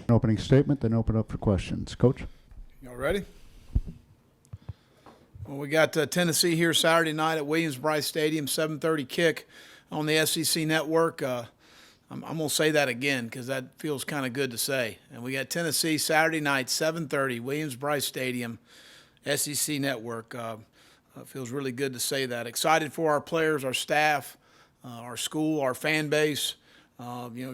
An opening statement, then open up for questions. Coach? Y'all ready? Well, we got Tennessee here Saturday night at Williams-Brice Stadium, 7:30 kick on the SEC Network. I'm going to say that again because that feels kind of good to say. And we got Tennessee Saturday night, 7:30, Williams-Brice Stadium, SEC Network. Feels really good to say that. Excited for our players, our staff, our school, our fan base.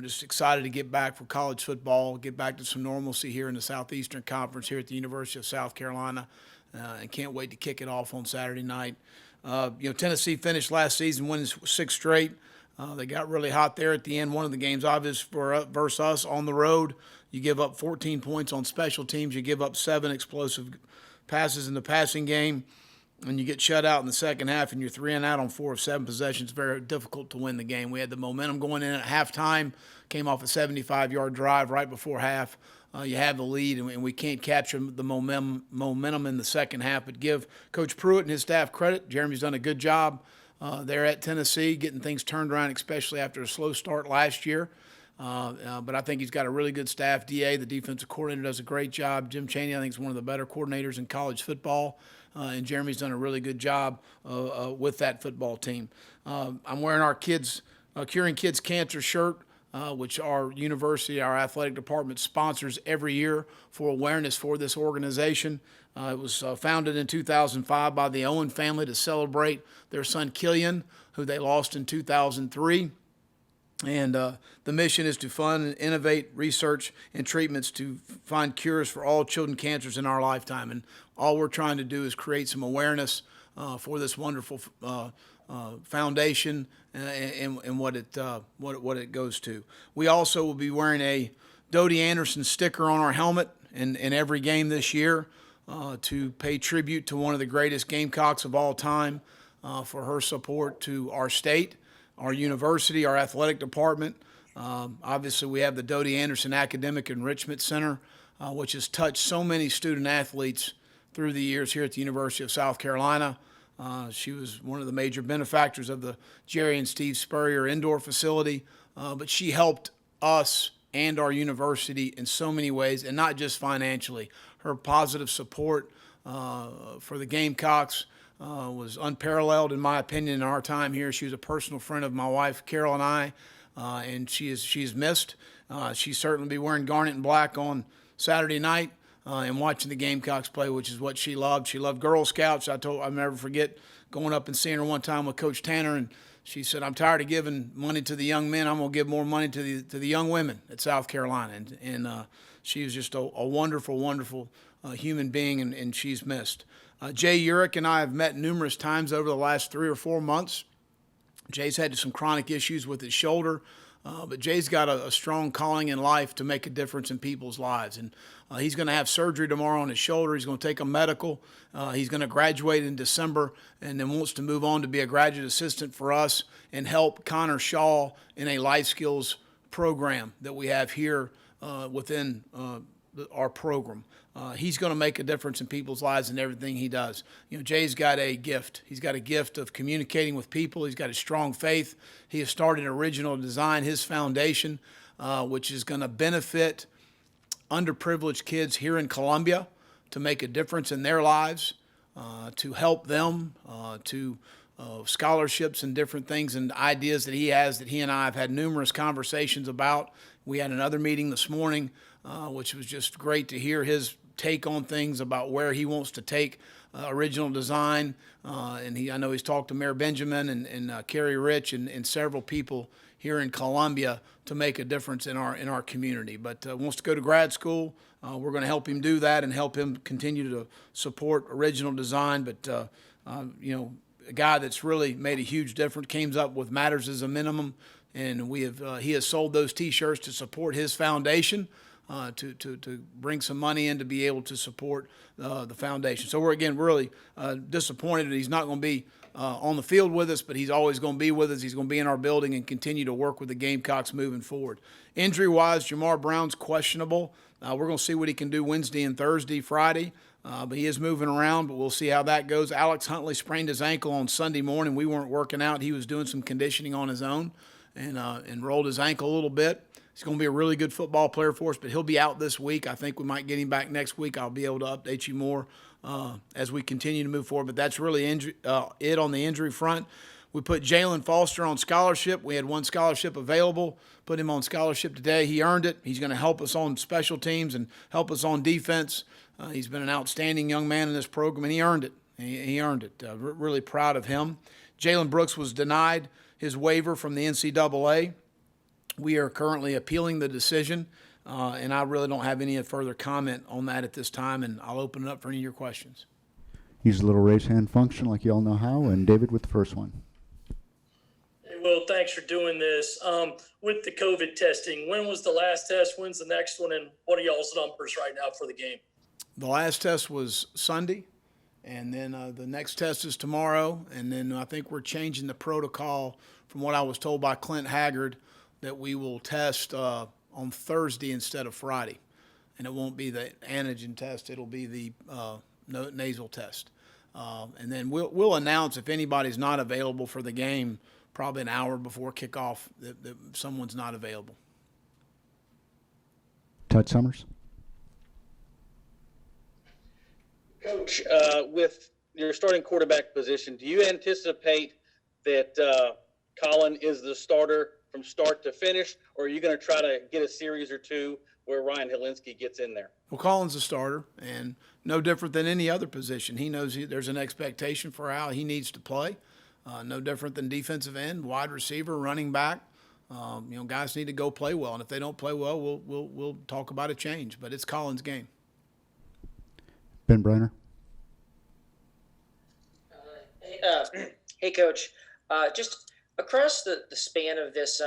Just excited to get back for college football, get back to some normalcy here in the Southeastern Conference here at the University of South Carolina, and can't wait to kick it off on Saturday night. Tennessee finished last season winning 6 straight. They got really hot there at the end. One of the games, obvious for versus us on the road. You give up 14 points on special teams. You give up 7 explosive passes in the passing game. And you get shut out in the second half and you're 3 and out on 4 of 7 possessions, very difficult to win the game. We had the momentum going in at halftime, came off a 75-yard drive right before half. You have the lead, and we can't capture the momentum in the second half. But give Coach Pruitt and his staff credit. Jeremy's done a good job there at Tennessee, getting things turned around, especially after a slow start last year. But I think he's got a really good staff. D.A., the defensive coordinator, does a great job. Jim Chaney, I think, is one of the better coordinators in college football. And Jeremy's done a really good job with that football team. I'm wearing our Curing Kids Cancer shirt, which our university, our athletic department sponsors every year for awareness for this organization. It was founded in 2005 by the Owen family to celebrate their son Killian, who they lost in 2003. And the mission is to fund and innovate research and treatments to find cures for all children cancers in our lifetime. And all we're trying to do is create some awareness for this wonderful foundation and what it goes to. We also will be wearing a Dodie Anderson sticker on our helmet in every game this year to pay tribute to one of the greatest Gamecocks of all time for her support to our state, our university, our athletic department. Obviously, we have the Dodie Anderson Academic Enrichment Center, which has touched so many student athletes through the years here at the University of South Carolina. She was one of the major benefactors of the Jerry and Steve Spurrier indoor facility, but she helped us and our university in so many ways, and not just financially. Her positive support for the Gamecocks was unparalleled, in my opinion, in our time here. She was a personal friend of my wife, Carol, and I, and she's missed. She's certainly be wearing garnet and black on Saturday night and watching the Gamecocks play, which is what she loved. She loved Girl Scouts. I'll never forget going up and seeing her one time with Coach Tanner, and she said, "I'm tired of giving money to the young men. I'm going to give more money to the young women at South Carolina." And she was just a wonderful, wonderful human being, and she's missed. Jay Uric and I have met numerous times over the last 3 or 4 months. Jay's had some chronic issues with his shoulder, but Jay's got a strong calling in life to make a difference in people's lives. And he's going to have surgery tomorrow on his shoulder. He's going to take a medical. He's going to graduate in December and then wants to move on to be a graduate assistant for us and help Connor Shaw in a life skills program that we have here within our program. He's going to make a difference in people's lives in everything he does. Jay's got a gift. He's got a gift of communicating with people. He's got a strong faith. He has started Original Design, his foundation, which is going to benefit underprivileged kids here in Columbia to make a difference in their lives, to help them, to scholarships and different things and ideas that he has that he and I have had numerous conversations about. We had another meeting this morning, which was just great to hear his take on things about where he wants to take Original Design. And I know he's talked to Mayor Benjamin and Kerry Rich and several people here in Columbia to make a difference in our community. But wants to go to grad school. We're going to help him do that and help him continue to support Original Design. But a guy that's really made a huge difference, came up with Matters as a Minimum, and he has sold those T-shirts to support his foundation. To bring some money in to be able to support the foundation. So we're, again, really disappointed that he's not going to be on the field with us, but he's always going to be with us. He's going to be in our building and continue to work with the Gamecocks moving forward. Injury-wise, Jamar Brown's questionable. We're going to see what he can do Wednesday and Thursday, Friday, but he is moving around, but we'll see how that goes. Alex Huntley sprained his ankle on Sunday morning. We weren't working out. He was doing some conditioning on his own and rolled his ankle a little bit. He's going to be a really good football player for us, but he'll be out this week. I think we might get him back next week. I'll be able to update you more as we continue to move forward. But that's really it on the injury front. We put Jaylen Foster on scholarship. We had one scholarship available. Put him on scholarship today. He earned it. He's going to help us on special teams and help us on defense. He's been an outstanding young man in this program, and he earned it. He earned it. Really proud of him. Jalen Brooks was denied his waiver from the NCAA. We are currently appealing the decision, and I really don't have any further comment on that at this time, and I'll open it up for any of your questions. Use a little raise hand function like you all know how, and David with the first one. Well, thanks for doing this. With the COVID testing, when was the last test? When's the next one? And what are y'all's numbers right now for the game? The last test was Sunday, and then the next test is tomorrow. And then I think we're changing the protocol from what I was told by Clint Haggard that we will test on Thursday instead of Friday. And it won't be the antigen test. It'll be the nasal test. And then we'll announce if anybody's not available for the game probably an hour before kickoff that someone's not available. Todd Summers. Coach, with your starting quarterback position, do you anticipate that Colin is the starter from start to finish, or are you going to try to get a series or two where Ryan Helinski gets in there? Well, Colin's a starter, and no different than any other position. He knows there's an expectation for how he needs to play. No different than defensive end, wide receiver, running back. Guys need to go play well, and if they don't play well, we'll talk about a change. But it's Colin's game. Ben Brenner. Hey, Coach. Just across the span of this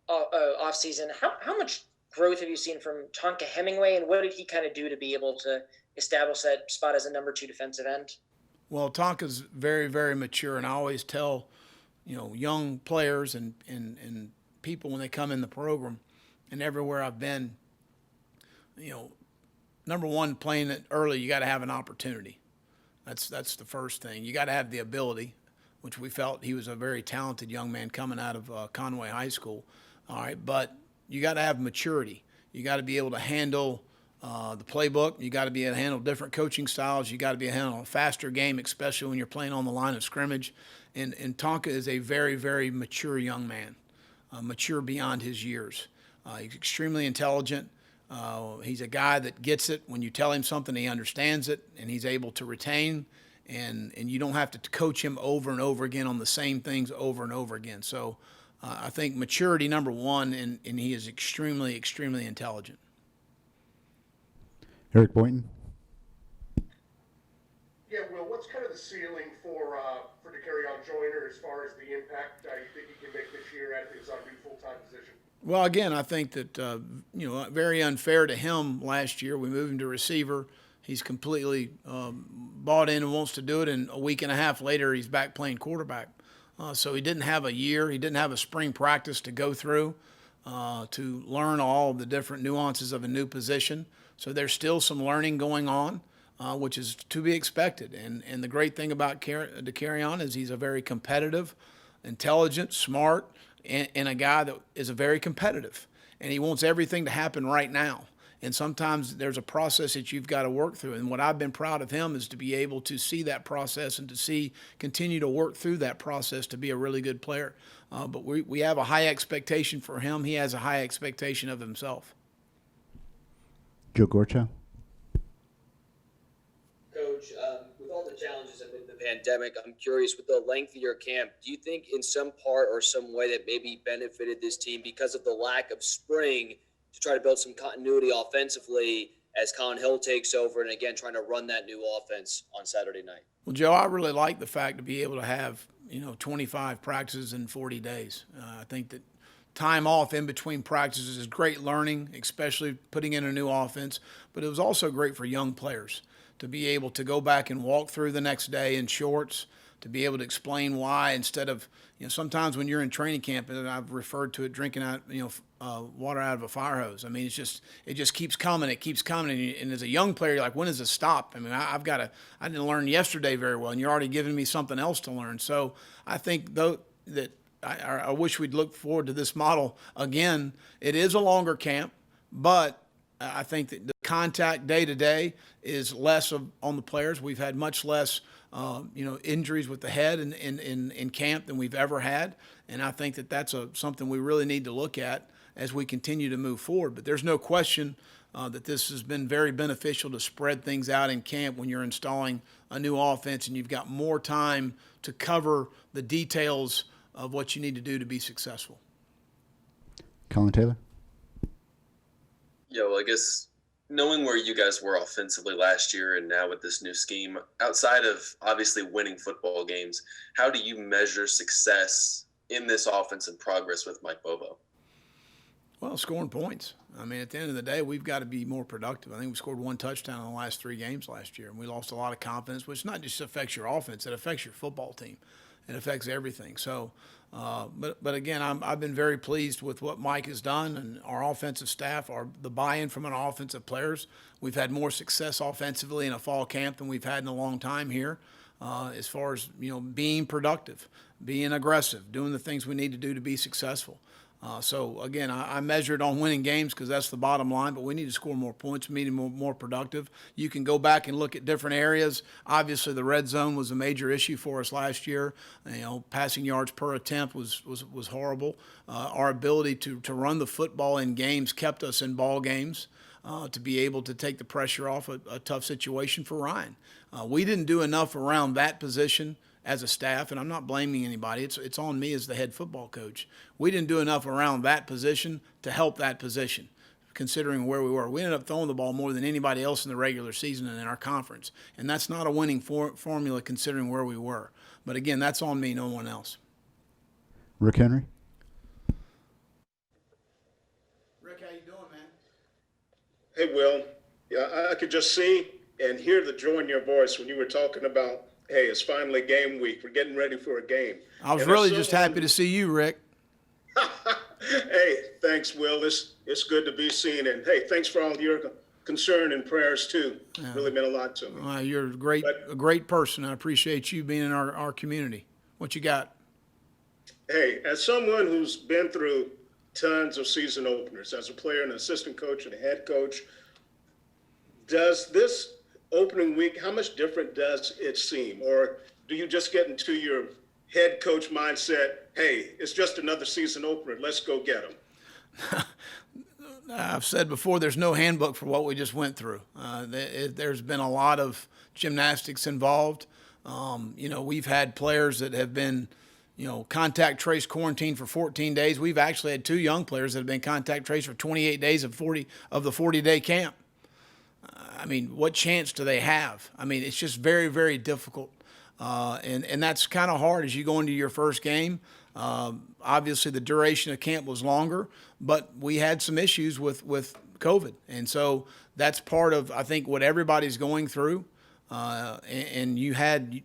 offseason, how much growth have you seen from Tonka Hemingway, and what did he kind of do to be able to establish that spot as a number 2 defensive end? Well, Tonka's very, very mature, and I always tell, young players and people when they come in the program and everywhere I've been, number one, playing it early, you got to have an opportunity. That's the first thing. You got to have the ability, which we felt he was a very talented young man coming out of Conway High School. All right, but you got to have maturity. You got to be able to handle the playbook. You got to be able to handle different coaching styles. You got to be able to handle a faster game, especially when you're playing on the line of scrimmage. And Tonka is a very, very mature young man, mature beyond his years. He's extremely intelligent. He's a guy that gets it. When you tell him something, he understands it, and he's able to retain. And you don't have to coach him over and over again on the same things over and over again. So I think maturity, number one, and he is extremely, extremely intelligent. Eric Boynton. Yeah, Will, what's kind of the ceiling for DeCarrion Joyner as far as the impact you think he can make this year at his new full-time position? Well, again, I think that, very unfair to him last year. We moved him to receiver. He's completely bought in and wants to do it, and a week and a half later he's back playing quarterback. So he didn't have a year. He didn't have a spring practice to go through to learn all of the different nuances of a new position. So there's still some learning going on, which is to be expected. And the great thing about DeCarrion is he's a very competitive, intelligent, smart, and a guy that is a very competitive. And he wants everything to happen right now. And sometimes there's a process that you've got to work through. And what I've been proud of him is to be able to see that process and to continue to work through that process to be a really good player. But we have a high expectation for him. He has a high expectation of himself. Joe Gorcha. Coach, with all the challenges amid the pandemic, I'm curious, with the length of your camp, do you think in some part or some way that maybe benefited this team because of the lack of spring to try to build some continuity offensively as Colin Hill takes over and, again, trying to run that new offense on Saturday night? Well, Joe, I really like the fact to be able to have, 25 practices in 40 days. I think that time off in between practices is great learning, especially putting in a new offense. But it was also great for young players to be able to go back and walk through the next day in shorts, to be able to explain why instead of, sometimes when you're in training camp, and I've referred to it drinking out, water out of a fire hose. I mean, it just keeps coming. It keeps coming. And as a young player, you're like, when does it stop? I mean, I didn't learn yesterday very well, and you're already giving me something else to learn. So I think that I wish we'd look forward to this model again. It is a longer camp, but I think that the contact day to day is less on the players. We've had much less, injuries with the head in camp than we've ever had, and I think that that's something we really need to look at as we continue to move forward. But there's no question that this has been very beneficial to spread things out in camp when you're installing a new offense and you've got more time to cover the details of what you need to do to be successful. Colin Taylor? Yeah, well, I guess knowing where you guys were offensively last year and now with this new scheme, outside of obviously winning football games, how do you measure success in this offense and progress with Mike Bobo? Well, scoring points. I mean, at the end of the day, we've got to be more productive. I think we scored 1 touchdown in the last 3 games last year, and we lost a lot of confidence, which not just affects your offense, it affects your football team. It affects everything. So, but again, I've been very pleased with what Mike has done and our offensive staff, the buy-in from our offensive players. We've had more success offensively in a fall camp than we've had in a long time here, as far as being productive, being aggressive, doing the things we need to do to be successful. So, again, I measure it on winning games because that's the bottom line, but we need to score more points, meaning more productive. You can go back and look at different areas. Obviously, the red zone was a major issue for us last year. Passing yards per attempt was horrible. Our ability to run the football in games kept us in ball games. To be able to take the pressure off a tough situation for Ryan. We didn't do enough around that position as a staff, and I'm not blaming anybody. It's on me as the head football coach. We didn't do enough around that position to help that position, considering where we were. We ended up throwing the ball more than anybody else in the regular season and in our conference, and that's not a winning formula considering where we were. But, again, that's on me, no one else. Rick Henry? Rick, how you doing, man? Hey, Will. Yeah, I could just see and hear the joy in your voice when you were talking about, hey, it's finally game week. We're getting ready for a game. I was really just happy to see you, Rick. Hey, thanks, Will. It's good to be seen. And, hey, thanks for all your concern and prayers, too. Yeah. Really meant a lot to me. You're a great person. I appreciate you being in our community. What you got? Hey, as someone who's been through tons of season openers, as a player, an assistant coach, and a head coach, does this opening week, how much different does it seem? Or do you just get into your head coach mindset, hey, it's just another season opener, let's go get them? I've said before, there's no handbook for what we just went through. There's been a lot of gymnastics involved. We've had players that have been, contact trace quarantine for 14 days. We've actually had 2 young players that have been contact traced for 28 days of the 40-day camp. I mean, what chance do they have? I mean, it's just very, very difficult. And that's kind of hard as you go into your first game. Obviously, the duration of camp was longer, but we had some issues with COVID. And so that's part of, I think, what everybody's going through. And you had,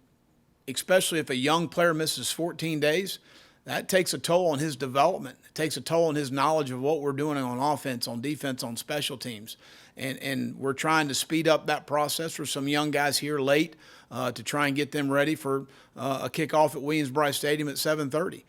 especially if a young player misses 14 days, that takes a toll on his development. It takes a toll on his knowledge of what we're doing on offense, on defense, on special teams. And we're trying to speed up that process for some young guys here late to try and get them ready for a kickoff at Williams-Brice Stadium at 7:30.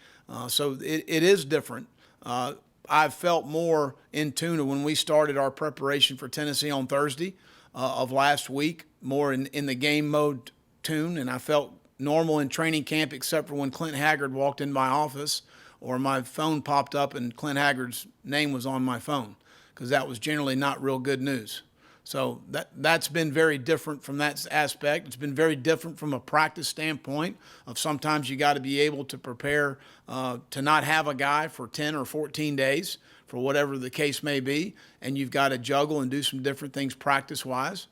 So it is different. I've felt more in tune when we started our preparation for Tennessee on Thursday of last week, more in the game mode tune, and I felt normal in training camp except for when Clint Haggard walked in my office or my phone popped up and Clint Haggard's name was on my phone, because that was generally not real good news. So that's been very different from that aspect. It's been very different from a practice standpoint of sometimes you got to be able to prepare to not have a guy for 10 or 14 days for whatever the case may be, and you've got to juggle and do some different things practice-wise.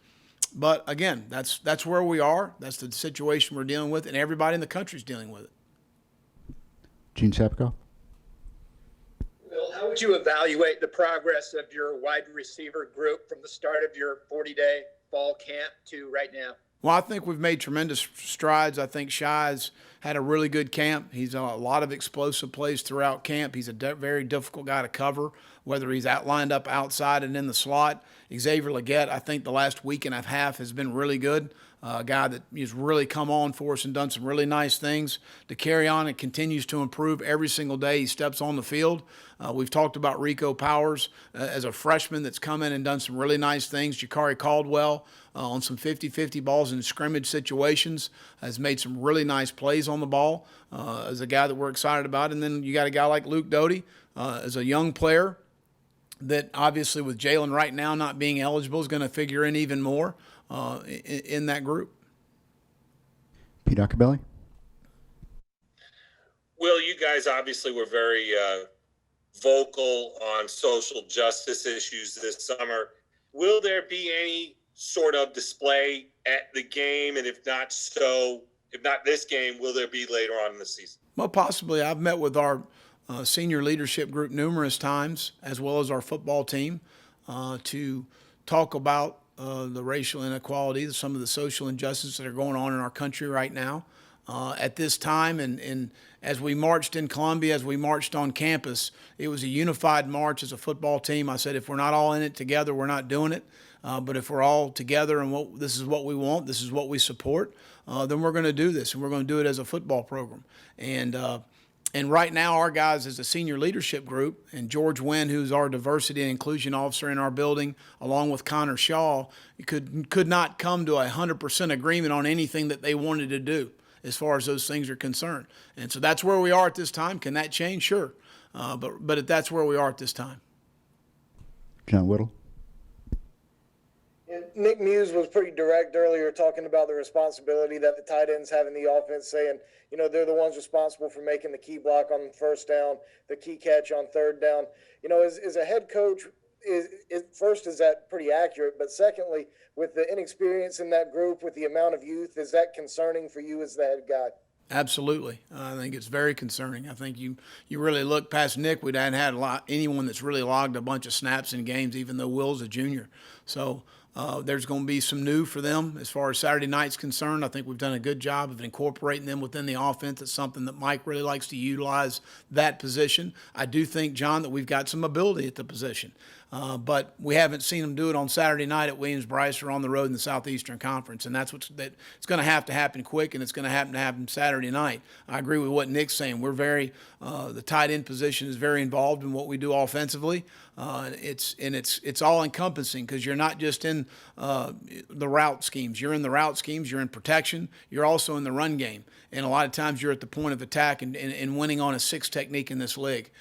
But, again, that's where we are. That's the situation we're dealing with, and everybody in the country is dealing with it. Gene Sapkoff? Bill, how would you evaluate the progress of your wide receiver group from the start of your 40-day fall camp to right now? Well, I think we've made tremendous strides. I think Shai's had a really good camp. He's a lot of explosive plays throughout camp. He's a very difficult guy to cover, whether he's lined up outside and in the slot. Xavier Legette, I think the last week and a half has been really good. A guy that has really come on for us and done some really nice things to carry on and continues to improve every single day he steps on the field. We've talked about Rico Powers as a freshman that's come in and done some really nice things. Jakari Caldwell on some 50-50 balls in scrimmage situations has made some really nice plays on the ball as a guy that we're excited about. And then you got a guy like Luke Doty as a young player that obviously with Jaylen right now not being eligible is going to figure in even more in that group. Pete Acabelli. Will, you guys obviously were very vocal on social justice issues this summer. Will there be any sort of display at the game? And if not this game, will there be later on in the season? Well, possibly. I've met with our senior leadership group numerous times, as well as our football team, to talk about the racial inequality, some of the social injustices that are going on in our country right now. At this time, and as we marched in Columbia, as we marched on campus, it was a unified march as a football team. I said, if we're not all in it together, we're not doing it. But if we're all together and this is what we want, this is what we support, then we're going to do this, and we're going to do it as a football program. And right now, our guys as a senior leadership group, and George Wynn, who's our diversity and inclusion officer in our building, along with Connor Shaw, could not come to 100% agreement on anything that they wanted to do as far as those things are concerned. And so that's where we are at this time. Can that change? Sure. But that's where we are at this time. John Whittle. And Nick Muse was pretty direct earlier talking about the responsibility that the tight ends have in the offense, saying, they're the ones responsible for making the key block on first down, the key catch on third down. As a head coach, is that pretty accurate? But secondly, with the inexperience in that group, with the amount of youth, is that concerning for you as the head guy? Absolutely. I think it's very concerning. I think you really look past Nick. We hadn't had anyone that's really logged a bunch of snaps in games, even though Will's a junior. So there's going to be some new for them as far as Saturday night's concerned. I think we've done a good job of incorporating them within the offense. It's something that Mike really likes to utilize, that position. I do think, John, that we've got some ability at the position. But we haven't seen them do it on Saturday night at Williams-Brice or on the road in the Southeastern Conference, and it's going to happen quick, and it's going to happen Saturday night. I agree with what Nick's saying. We're the tight end position is very involved in what we do offensively. It's all encompassing because you're not just in the route schemes. You're in the route schemes. You're in protection. You're also in the run game, and a lot of times you're at the point of attack and winning on a 6 technique in this league.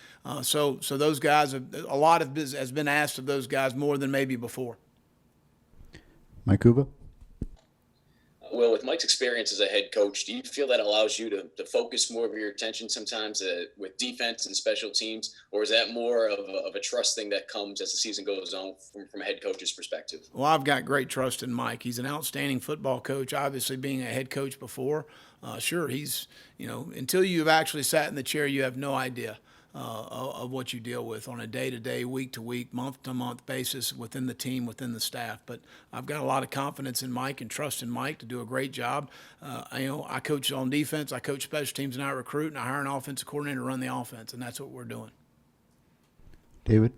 So those guys, a lot has been asked of those guys more than maybe before. Mike Kuba. Well, with Mike's experience as a head coach, do you feel that allows you to focus more of your attention sometimes with defense and special teams, or is that more of a trust thing that comes as the season goes on from a head coach's perspective? Well, I've got great trust in Mike. He's an outstanding football coach, obviously being a head coach before. Sure, he's, until you've actually sat in the chair, you have no idea of what you deal with on a day-to-day, week-to-week, month-to-month basis within the team, within the staff. But I've got a lot of confidence in Mike and trust in Mike to do a great job. I coach on defense, I coach special teams, and I recruit, and I hire an offensive coordinator to run the offense, and that's what we're doing. David?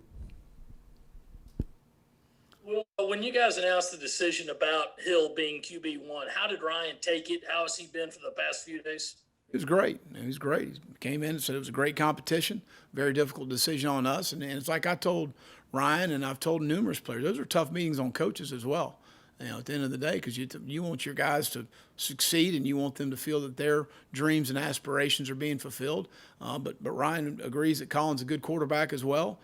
Well, when you guys announced the decision about Hill being QB1, how did Ryan take it? How has he been for the past few days? It was great. He was great. He came in and said it was a great competition, very difficult decision on us. And it's like I told Ryan and I've told numerous players, those are tough meetings on coaches as well. At the end of the day, because you want your guys to succeed and you want them to feel that their dreams and aspirations are being fulfilled. But Ryan agrees that Colin's a good quarterback as well.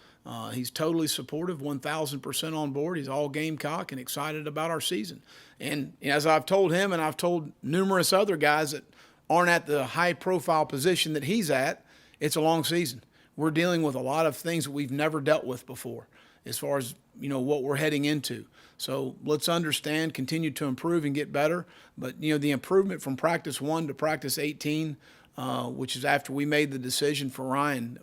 He's totally supportive, 1,000% on board. He's all Gamecock and excited about our season. And as I've told him and I've told numerous other guys that aren't at the high-profile position that he's at, it's a long season. We're dealing with a lot of things that we've never dealt with before as far as, what we're heading into. So let's understand, continue to improve and get better. But, the improvement from practice 1 to practice 18, which is after we made the decision for Ryan,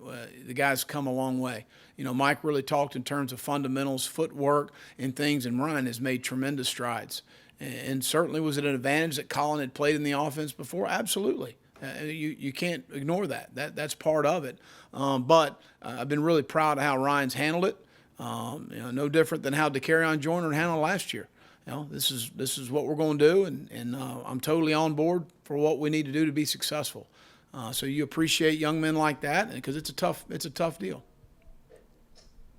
the guys come a long way. Mike really talked in terms of fundamentals, footwork, and things, and Ryan has made tremendous strides. And certainly was it an advantage that Colin had played in the offense before? Absolutely. You can't ignore that. That's part of it. But I've been really proud of how Ryan's handled it. No different than how DeCarrion Joyner handled last year. This is what we're going to do, and I'm totally on board for what we need to do to be successful. So you appreciate young men like that because it's a tough deal.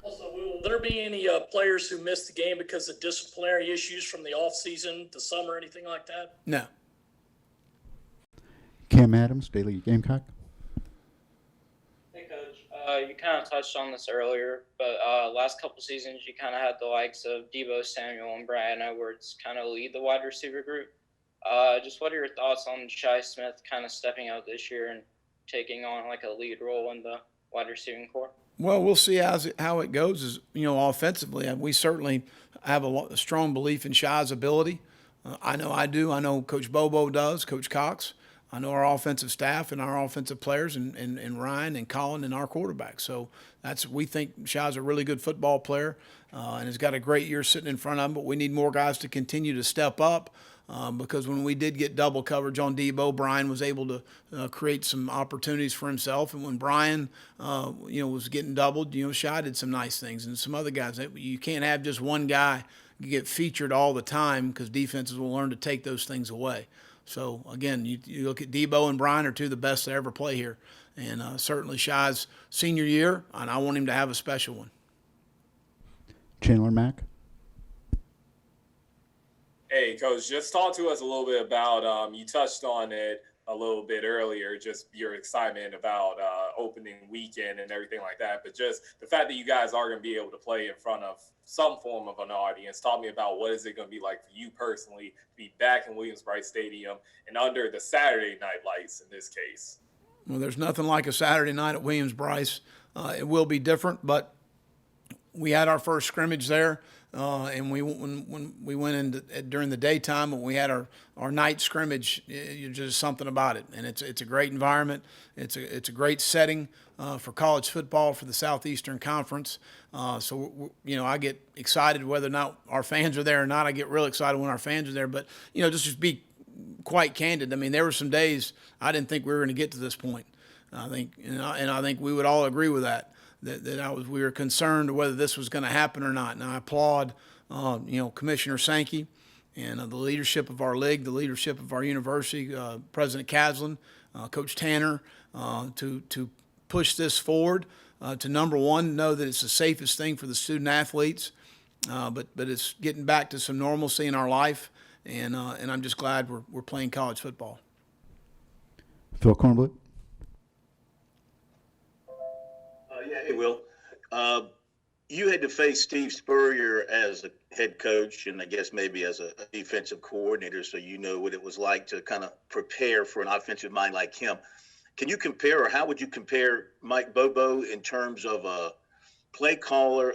Also, will there be any players who missed the game because of disciplinary issues from the offseason, the summer, anything like that? No. Cam Adams, Daily Gamecock. Hey, Coach. You kind of touched on this earlier, but last couple seasons you kind of had the likes of Deebo Samuel and Brian Edwards kind of lead the wide receiver group. Just what are your thoughts on Shai Smith kind of stepping out this year and taking on like a lead role in the wide receiving corps? Well, we'll see how it goes. Offensively, we certainly have a strong belief in Shai's ability. I know I do. I know Coach Bobo does, Coach Cox. I know our offensive staff and our offensive players and Ryan and Colin and our quarterback. So we think Shai's a really good football player and has got a great year sitting in front of him, but we need more guys to continue to step up because when we did get double coverage on Deebo, Brian was able to create some opportunities for himself. And when Brian, was getting doubled, Shai did some nice things and some other guys. You can't have just one guy get featured all the time because defenses will learn to take those things away. So, again, you look at Deebo and Brian are two of the best to ever play here. And certainly Shai's senior year, and I want him to have a special one. Chandler Mack. Hey, Coach, just talk to us a little bit about, you touched on it a little bit earlier, just your excitement about opening weekend and everything like that. But just the fact that you guys are going to be able to play in front of some form of an audience. Talk me about what is it going to be like for you personally to be back in Williams-Brice Stadium and under the Saturday night lights in this case. Well, there's nothing like a Saturday night at Williams-Brice. It will be different, but we had our first scrimmage there. And when we went in during the daytime, when we had our night scrimmage, just something about it. And it's a great environment. It's a great setting for college football for the Southeastern Conference. So I get excited whether or not our fans are there or not. I get real excited when our fans are there. But just to be quite candid, I mean, there were some days I didn't think we were going to get to this point. I think, and I think we would all agree with that. We were concerned whether this was going to happen or not. And I applaud, Commissioner Sankey and the leadership of our league, the leadership of our university, President Caslin, Coach Tanner, to push this forward. To number one, know that it's the safest thing for the student athletes, but it's getting back to some normalcy in our life, and I'm just glad we're playing college football. Phil Kornblut. Hey, Will. You had to face Steve Spurrier as a head coach and I guess maybe as a defensive coordinator, so you know what it was like to kind of prepare for an offensive mind like him. Can you compare, or how would you compare Mike Bobo in terms of a play caller,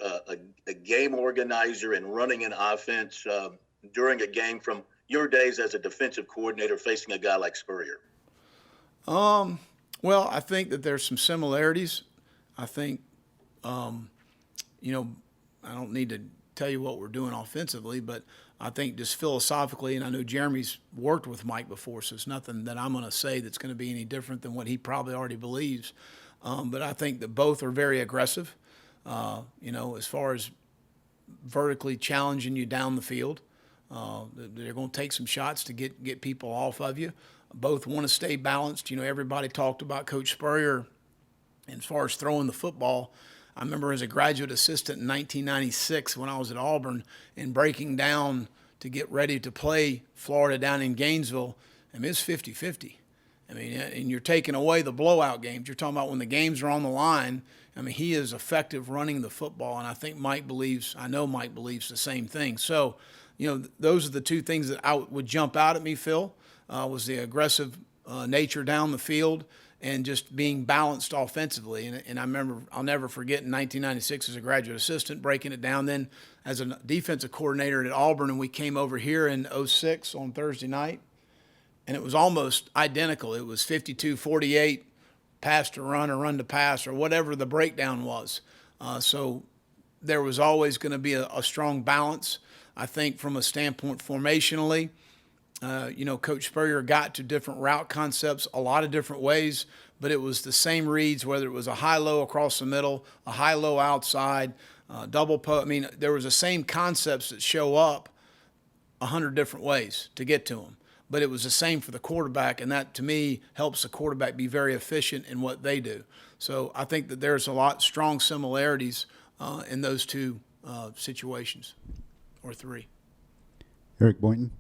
a game organizer, and running an offense during a game from your days as a defensive coordinator facing a guy like Spurrier? Well, I think that there's some similarities. I think, I don't need to tell you what we're doing offensively, but I think just philosophically, and I know Jeremy's worked with Mike before, so it's nothing that I'm going to say that's going to be any different than what he probably already believes. But I think that both are very aggressive, as far as vertically challenging you down the field. They're going to take some shots to get people off of you. Both want to stay balanced. Everybody talked about Coach Spurrier. And as far as throwing the football, I remember as a graduate assistant in 1996 when I was at Auburn and breaking down to get ready to play Florida down in Gainesville. I mean, it's 50-50. I mean, and you're taking away the blowout games. You're talking about when the games are on the line. I mean, he is effective running the football, and I think Mike believes the same thing. So, those are the two things that would jump out at me, Phil, was the aggressive nature down the field and just being balanced offensively. And I remember, I'll never forget in 1996 as a graduate assistant, breaking it down then as a defensive coordinator at Auburn, and we came over here in 06 on Thursday night, and it was almost identical. It was 52-48, pass to run or run to pass or whatever the breakdown was. So there was always going to be a strong balance. I think from a standpoint formationally, Coach Spurrier got to different route concepts a lot of different ways, but it was the same reads, whether it was a high-low across the middle, a high-low outside, double post. I mean, there was the same concepts that show up 100 different ways to get to them. But it was the same for the quarterback, and that, to me, helps the quarterback be very efficient in what they do. So I think that there's a lot strong similarities in those two situations, or three. Eric Boynton.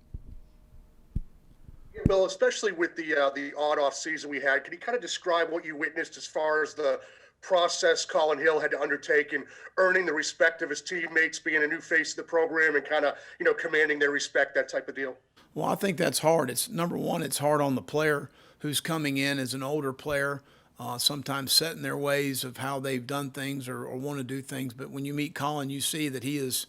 Yeah, Bill, especially with the on-off season we had, can you kind of describe what you witnessed as far as the process Colin Hill had to undertake in earning the respect of his teammates, being a new face of the program, and kind of, commanding their respect, that type of deal? Well, I think that's hard. It's number one, it's hard on the player who's coming in as an older player, sometimes set in their ways of how they've done things or want to do things. But when you meet Colin, you see that he is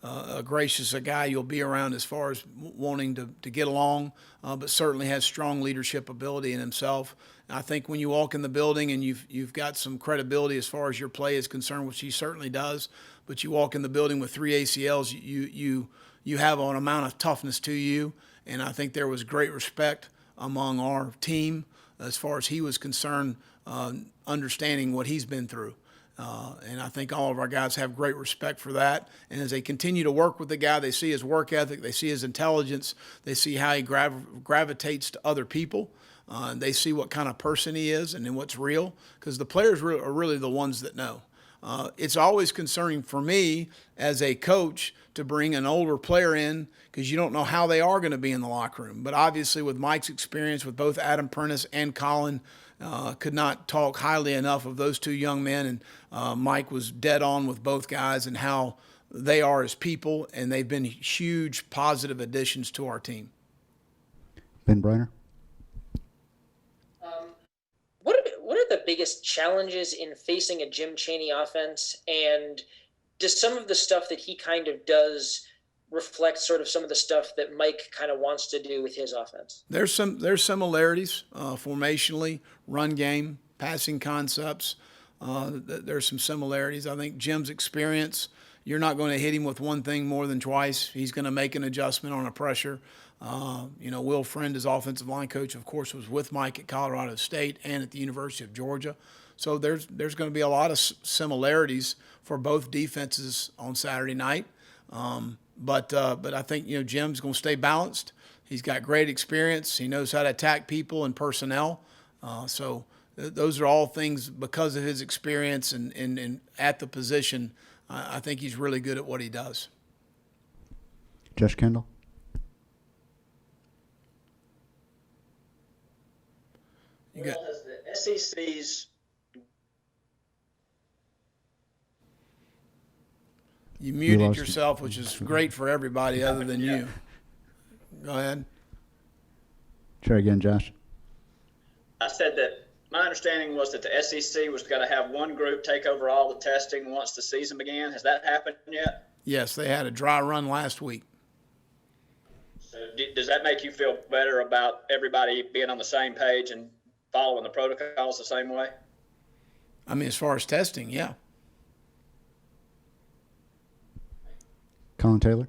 a gracious a guy you'll be around as far as wanting to get along, but certainly has strong leadership ability in himself. And I think when you walk in the building and you've got some credibility as far as your play is concerned, which he certainly does, but you walk in the building with 3 ACLs, you have an amount of toughness to you, and I think there was great respect among our team as far as he was concerned, understanding what he's been through. And I think all of our guys have great respect for that. And as they continue to work with the guy, they see his work ethic, they see his intelligence, they see how he gravitates to other people. They see what kind of person he is and then what's real, because the players are really the ones that know. It's always concerning for me as a coach to bring an older player in because you don't know how they are going to be in the locker room. But obviously with Mike's experience with both Adam Prentice and Colin, could not talk highly enough of those two young men. And Mike was dead on with both guys and how they are as people, and they've been huge positive additions to our team. Ben Briner. What are the biggest challenges in facing a Jim Chaney offense, and does some of the stuff that he kind of does reflect sort of some of the stuff that Mike kind of wants to do with his offense? There's similarities formationally, run game, passing concepts. There's some similarities. I think Jim's experience, you're not going to hit him with one thing more than twice. He's going to make an adjustment on a pressure. Will Friend, his offensive line coach, of course, was with Mike at Colorado State and at the University of Georgia. So there's going to be a lot of similarities for both defenses on Saturday night. But I think, Jim's going to stay balanced. He's got great experience. He knows how to attack people and personnel. So those are all things because of his experience and at the position. I think he's really good at what he does. Josh Kendall. Has the SEC's You muted yourself, which is great for everybody other than you. Go ahead. Try again, Josh. I said that my understanding was that the SEC was going to have one group take over all the testing once the season began. Has that happened yet? Yes, they had a dry run last week. So does that make you feel better about everybody being on the same page and following the protocols the same way? I mean, as far as testing, yeah. Colin Taylor.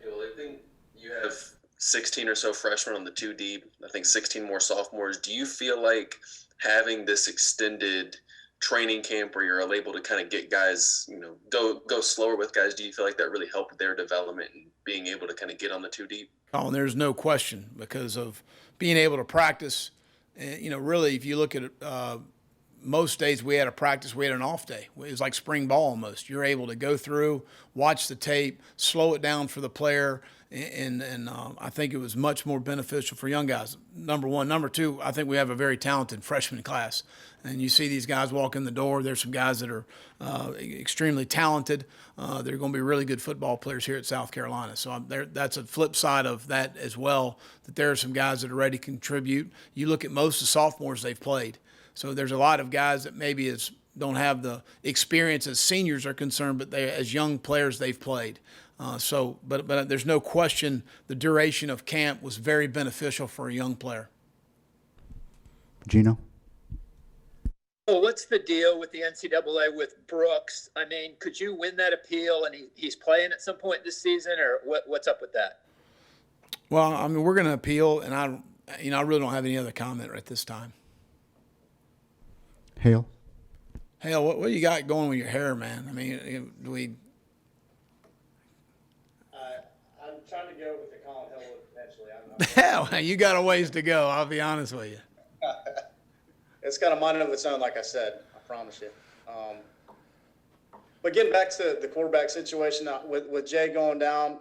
Well, I think you have 16 or so freshmen on the 2 deep. I think 16 more sophomores. Do you feel like having this extended training camp where you're able to kind of get guys, go slower with guys, do you feel like that really helped their development and being able to kind of get on the 2 deep? Oh, and there's no question because of being able to practice. Really, if you look at it, most days we had a practice, we had an off day. It was like spring ball almost. You're able to go through, watch the tape, slow it down for the player, and I think it was much more beneficial for young guys, number one. Number two, I think we have a very talented freshman class. And you see these guys walk in the door. There's some guys that are extremely talented. They're going to be really good football players here at South Carolina. So that's a flip side of that as well, that there are some guys that are ready to contribute. You look at most of the sophomores they've played. So there's a lot of guys that maybe don't have the experience as seniors are concerned, but as young players they've played. But there's no question the duration of camp was very beneficial for a young player. Gino. Well, what's the deal with the NCAA with Brooks? I mean, could you win that appeal and he's playing at some point this season, or what's up with that? Well, I mean, we're going to appeal, and I really don't have any other comment at this time. Hale? Hale, what do you got going with your hair, man? I mean, do we? I'm trying to go with the Colin Hill look eventually. Hell, you got a ways to go. I'll be honest with you. It's got a mind of its own, like I said. I promise you. But getting back to the quarterback situation, with Jay going down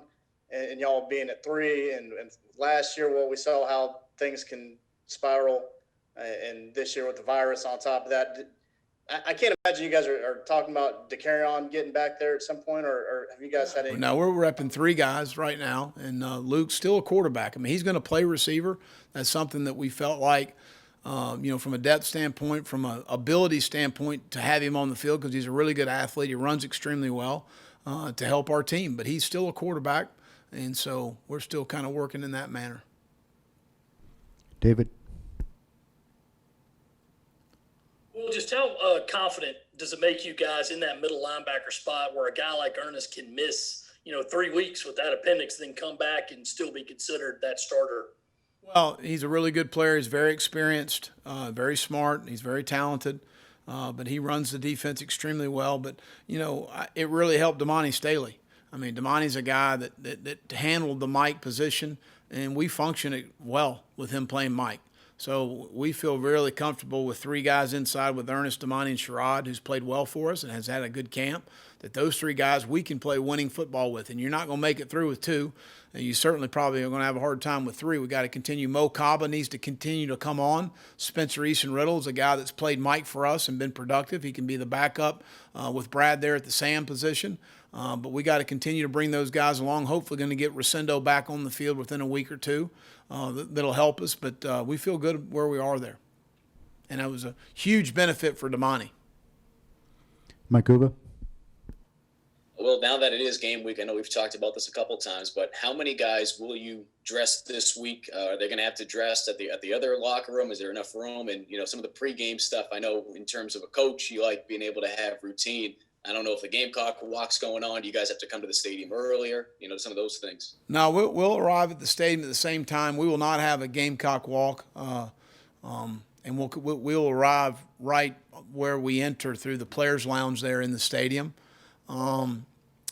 and y'all being at 3, and last year, we saw how things can spiral, and this year with the virus on top of that, I can't imagine you guys are talking about DeCarrion getting back there at some point, or have you guys had any? No, we're repping 3 guys right now, and Luke's still a quarterback. I mean, he's going to play receiver. That's something that we felt like, from a depth standpoint, from an ability standpoint, to have him on the field because he's a really good athlete. He runs extremely well to help our team. But he's still a quarterback, and so we're still kind of working in that manner. David? Well, just how confident does it make you guys in that middle linebacker spot where a guy like Ernest can miss, 3 weeks with that appendix, then come back and still be considered that starter? Well, he's a really good player. He's very experienced, very smart. He's very talented, but he runs the defense extremely well. But, it really helped Damani Staley. I mean, Damani's a guy that handled the Mike position, and we function it well with him playing Mike. So we feel really comfortable with 3 guys inside with Ernest, Damani, and Sherrod, who's played well for us and has had a good camp, that those 3 guys we can play winning football with. And you're not going to make it through with 2. And you certainly probably are going to have a hard time with 3. We got to continue. Mo Kaba needs to continue to come on. Spencer Eason-Riddle is a guy that's played Mike for us and been productive. He can be the backup with Brad there at the Sam position. But we got to continue to bring those guys along. Hopefully going to get Rosendo back on the field within a week or 2. That'll help us. But we feel good where we are there. And that was a huge benefit for Damani. Mike Uba? Well, now that it is game week, I know we've talked about this a couple times, but how many guys will you dress this week? Are they going to have to dress at the other locker room? Is there enough room? And, some of the pregame stuff, I know in terms of a coach, you like being able to have routine. I don't know if the Gamecock walk's going on. Do you guys have to come to the stadium earlier? Some of those things. No, we'll arrive at the stadium at the same time. We will not have a Gamecock walk, and we'll arrive right where we enter through the Players' Lounge there in the stadium.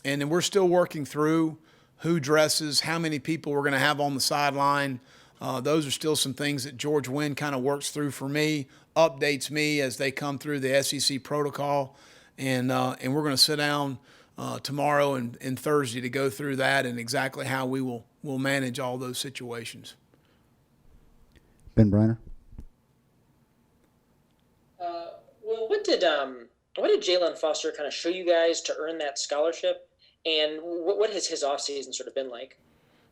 And then we're still working through who dresses, how many people we're going to have on the sideline. Those are still some things that George Wynn kind of works through for me, updates me as they come through the SEC protocol. And we're going to sit down tomorrow and Thursday to go through that and exactly how we'll manage all those situations. Ben Briner? Well, what did Jaylen Foster kind of show you guys to earn that scholarship? And what has his offseason sort of been like?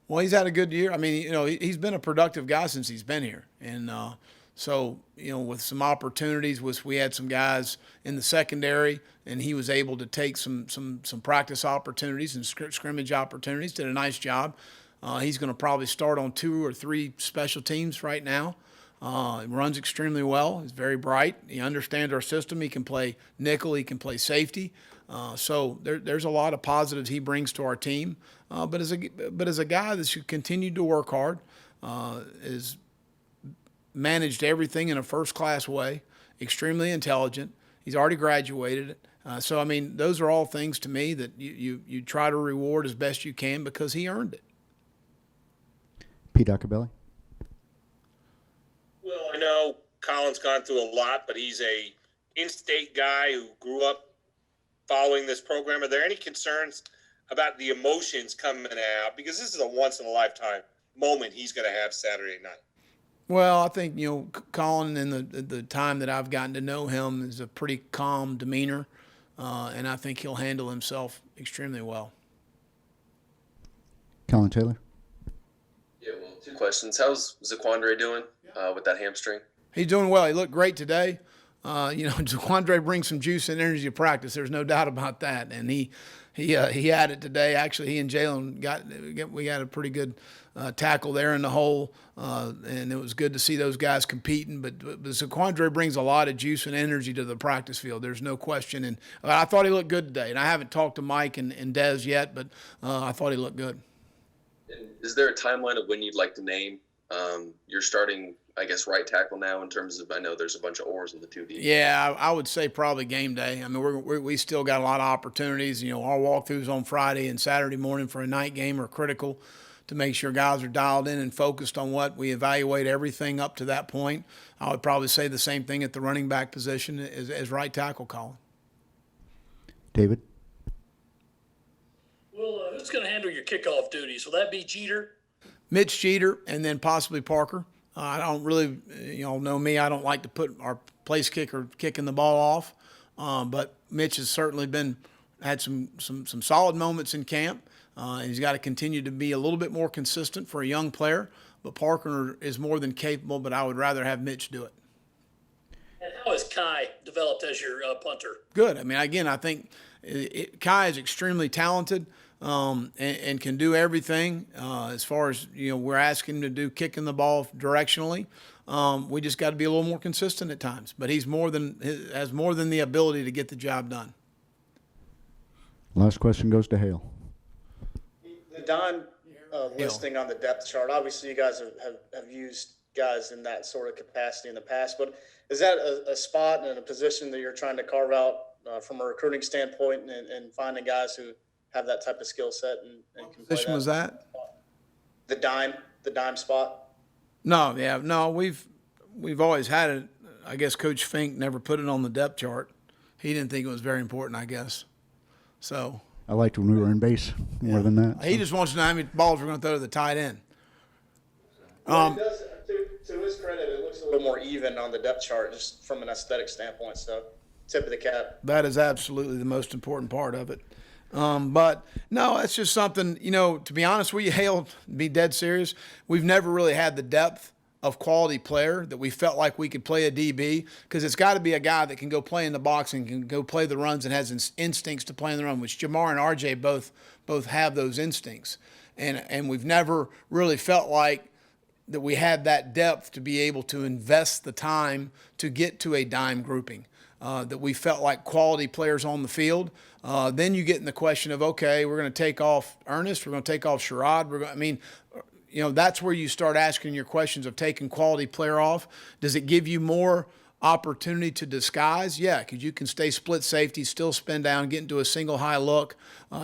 Well, he's had a good year. I mean, he's been a productive guy since he's been here. And so, with some opportunities, we had some guys in the secondary, and he was able to take some practice opportunities and scrimmage opportunities, did a nice job. He's going to probably start on 2 or 3 special teams right now. He runs extremely well. He's very bright. He understands our system. He can play nickel. He can play safety. So there's a lot of positives he brings to our team. But as a guy that should continue to work hard, is managed everything in a first-class way, extremely intelligent. He's already graduated. So, I mean, those are all things to me that you try to reward as best you can because he earned it. Pete Acabelli? Well, I know Colin's gone through a lot, but he's a in-state guy who grew up following this program. Are there any concerns about the emotions coming out? Because this is a once-in-a-lifetime moment he's going to have Saturday night. Well, I think, Colin, in the time that I've gotten to know him, is a pretty calm demeanor, and I think he'll handle himself extremely well. Colin Taylor? Yeah, well, 2 questions. How's Zaquandre doing with that hamstring? He's doing well. He looked great today. Zaquandre brings some juice and energy to practice. There's no doubt about that. And he had it today. Actually, he and Jaylen we got a pretty good tackle there in the hole, and it was good to see those guys competing. But Zaquandre brings a lot of juice and energy to the practice field. There's no question. And I thought he looked good today. And I haven't talked to Mike and Dez yet, but I thought he looked good. And is there a timeline of when you'd like to name your starting, I guess, right tackle now in terms of, I know there's a bunch of oars in the 2D. Yeah, I would say probably game day. I mean, we still got a lot of opportunities. You know, our walkthroughs on Friday and Saturday morning for a night game are critical to make sure guys are dialed in and focused on what we evaluate everything up to that point. I would probably say the same thing at the running back position as right tackle, Colin. David? Well, who's going to handle your kickoff duties? Will that be Jeter? Mitch Jeter, and then possibly Parker. I don't really, know me. I don't like to put our place kicker kicking the ball off, but Mitch has certainly had some solid moments in camp. He's got to continue to be a little bit more consistent for a young player, but Parker is more than capable, but I would rather have Mitch do it. And how has Kai developed as your punter? Good. I mean, again, I think Kai is extremely talented and can do everything as far as, we're asking him to do kicking the ball directionally. We just got to be a little more consistent at times, but has more than the ability to get the job done. Last question goes to Hale. The dime listing on the depth chart, obviously you guys have used guys in that sort of capacity in the past, but is that a spot and a position that you're trying to carve out from a recruiting standpoint and finding guys who have that type of skill set and can What play position was that? The dime spot? No, we've always had it. I guess Coach Fink never put it on the depth chart. He didn't think it was very important, I guess. So I liked when we were in base more than that. He just wants to know how many balls we're going to throw to the tight end. Well, it does, to his credit, it looks a little more even on the depth chart just from an aesthetic standpoint. So tip of the cap. That is absolutely the most important part of it. But no, it's just something, to be honest with you, Hale, be dead serious. We've never really had the depth of quality player that we felt like we could play a DB, because it's got to be a guy that can go play in the box and can go play the runs and has instincts to play in the run, which Jamar and RJ both have those instincts. And we've never really felt like that we had that depth to be able to invest the time to get to a dime grouping. That we felt like quality players on the field. Then you get in the question of, okay, we're going to take off Ernest, we're going to take off Sherrod. That's where you start asking your questions of taking quality player off. Does it give you more opportunity to disguise? Yeah, because you can stay split safety, still spin down, get into a single high look.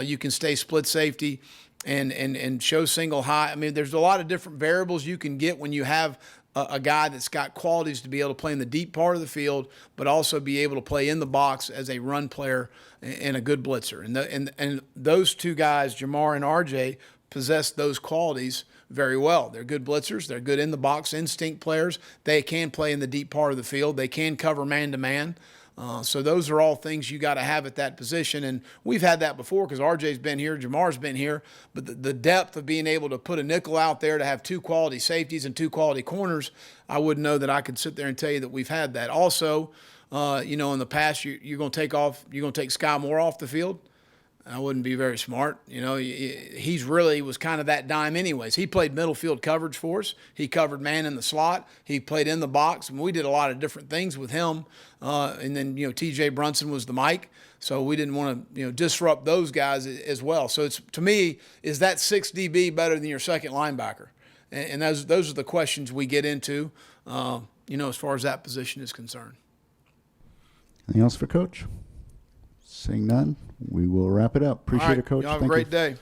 You can stay split safety and show single high. I mean, there's a lot of different variables you can get when you have a guy that's got qualities to be able to play in the deep part of the field, but also be able to play in the box as a run player and a good blitzer. And those two guys, Jamar and RJ, possess those qualities very well. They're good blitzers. They're good in the box instinct players. They can play in the deep part of the field. They can cover man-to-man. So those are all things you got to have at that position. And we've had that before because RJ's been here, Jamar's been here. But the depth of being able to put a nickel out there to have two quality safeties and two quality corners, I wouldn't know that I could sit there and tell you that we've had that. Also, in the past, you're going to take Sky Moore off the field. I wouldn't be very smart. He was kind of that dime anyways. He played middle field coverage for us. He covered man in the slot. He played in the box. And we did a lot of different things with him. And then, TJ Brunson was the Mike. So we didn't want to, disrupt those guys as well. So to me, is that 6 DB better than your second linebacker? And those are the questions we get into, as far as that position is concerned. Anything else for Coach? Seeing none, we will wrap it up. Appreciate it, Coach. Y'all have a great day.